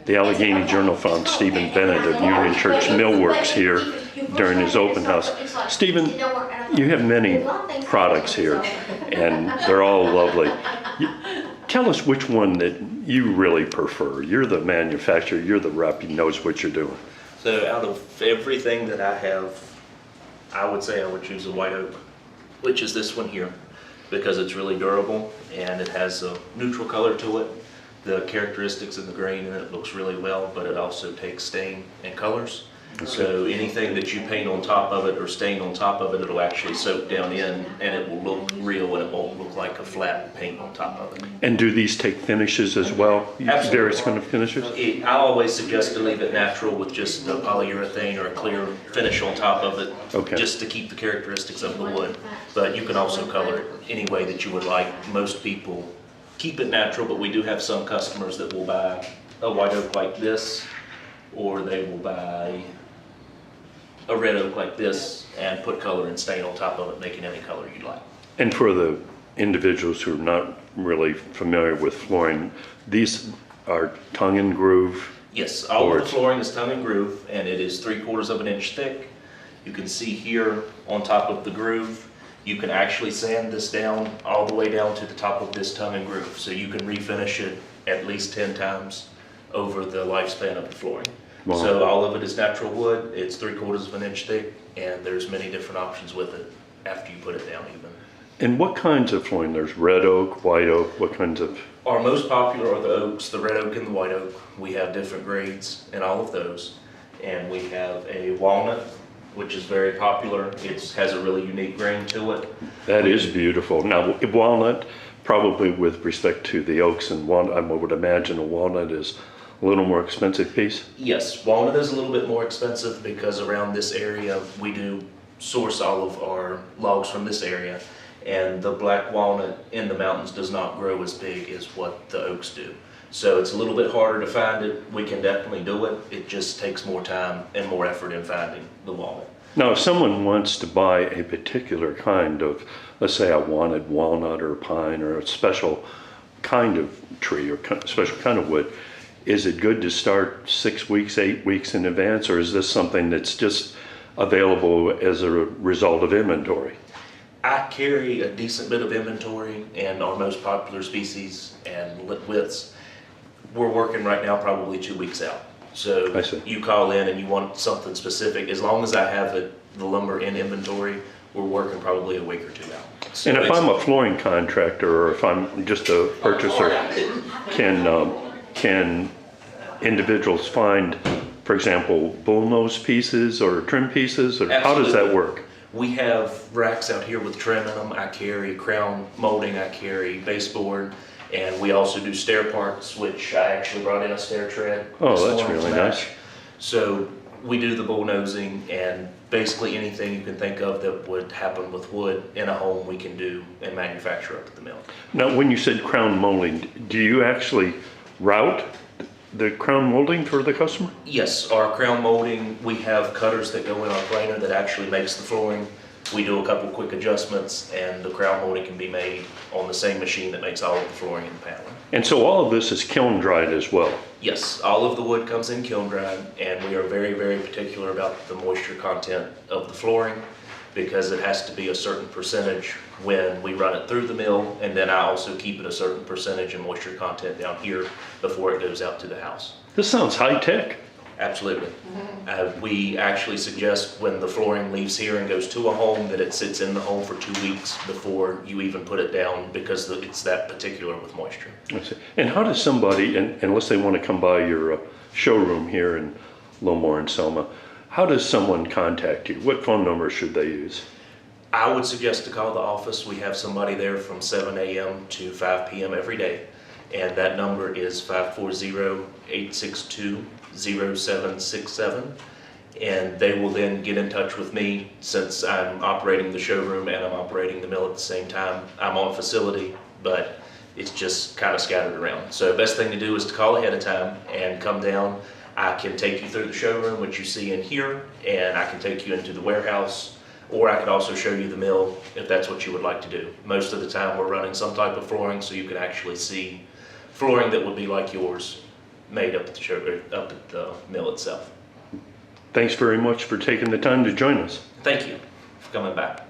the Alleghany Journal found Stephen Bennett of Union Church Millworks here during his open house. Stephen, you have many products here, and they're all lovely. Tell us which one that you really prefer. You're the manufacturer, you're the rep, he knows what you're doing. So out of everything that I have, I would say I would choose a white oak, which is this one here, because it's really durable and it has a neutral color to it. The characteristics of the grain in it looks really well, but it also takes stain and colors. Okay. So anything that you paint on top of it or stain on top of it, it'll actually soak down in and it will look real and it won't look like a flat paint on top of it. And do these take finishes as well? Absolutely. Various kind of finishes? I always suggest to leave it natural with just a polyurethane or a clear finish on top of it, okay, just to keep the characteristics of the wood. But you can also color it any way that you would like. Most people keep it natural, but we do have some customers that will buy a white oak like this, or they will buy a red oak like this and put color and stain on top of it, making any color you'd like. And for the individuals who are not really familiar with flooring, these are tongue and groove? Yes, all of the flooring is tongue and groove, and it is 3/4 of an inch thick. You can see here on top of the groove, you can actually sand this down all the way down to the top of this tongue and groove, so you can refinish it at least 10 times over the lifespan of the flooring. Wow. So all of it is natural wood, it's 3/4 of an inch thick, and there's many different options with it after you put it down even. And what kinds of flooring? There's red oak, white oak, what kinds of? Our most popular are the oaks, the red oak and the white oak. We have different grades in all of those. And we have a walnut, which is very popular. It has a really unique grain to it. That is beautiful. Now, walnut, probably with respect to the oaks and walnut, I would imagine a walnut is a little more expensive piece? Yes, walnut is a little bit more expensive because around this area, we do source all of our logs from this area. And the black walnut in the mountains does not grow as big as what the oaks do. So it's a little bit harder to find it. We can definitely do it. It just takes more time and more effort in finding the walnut. Now, if someone wants to buy a particular kind of, let's say a wanted walnut or pine or a special kind of tree or special kind of wood, is it good to start 6 weeks, 8 weeks in advance, or is this something that's just available as a result of inventory? I carry a decent bit of inventory, and our most popular species and widths, we're working right now probably 2 weeks out. So you call in and you want something specific, as long as I have the lumber in inventory, we're working probably a week or 2 out. So and if I'm a flooring contractor or if I'm just a purchaser, can individuals find, for example, bullnose pieces or trim pieces, or how does that work? We have racks out here with trim in them. I carry crown molding, I carry baseboard, and we also do stair parts, which I actually brought in a stair tread. Oh, that's really nice. So we do the bullnosing, and basically anything you can think of that would happen with wood in a home we can do and manufacture up at the mill. Now, when you said crown molding, do you actually route the crown molding for the customer? Yes, our crown molding, we have cutters that go in our planer that actually makes the flooring. We do a couple quick adjustments and the crown molding can be made on the same machine that makes all of the flooring and the paneling. And so all of this is kiln dried as well? Yes, all of the wood comes in kiln dried, and we are very, very particular about the moisture content of the flooring because it has to be a certain percentage when we run it through the mill, and then I also keep it a certain percentage in moisture content down here before it goes out to the house. This sounds high tech. Absolutely. We actually suggest when the flooring leaves here and goes to a home that it sits in the home for 2 weeks before you even put it down because it's that particular with moisture. I see. And how does somebody, unless they want to come by your showroom here in Low Moor and Selma, how does someone contact you? What phone number should they use? I would suggest to call the office. We have somebody there from 7 a.m. to 5 p.m. every day. And that number is 540-862-0767. And they will then get in touch with me since I'm operating the showroom and I'm operating the mill at the same time. I'm on facility, but it's just kind of scattered around. So the best thing to do is to call ahead of time and come down. I can take you through the showroom, which you see in here, and I can take you into the warehouse, or I could also show you the mill if that's what you would like to do. Most of the time we're running some type of flooring so you can actually see flooring that would be like yours made up at the church, up at the mill itself. Thanks very much for taking the time to join us. Thank you for coming back.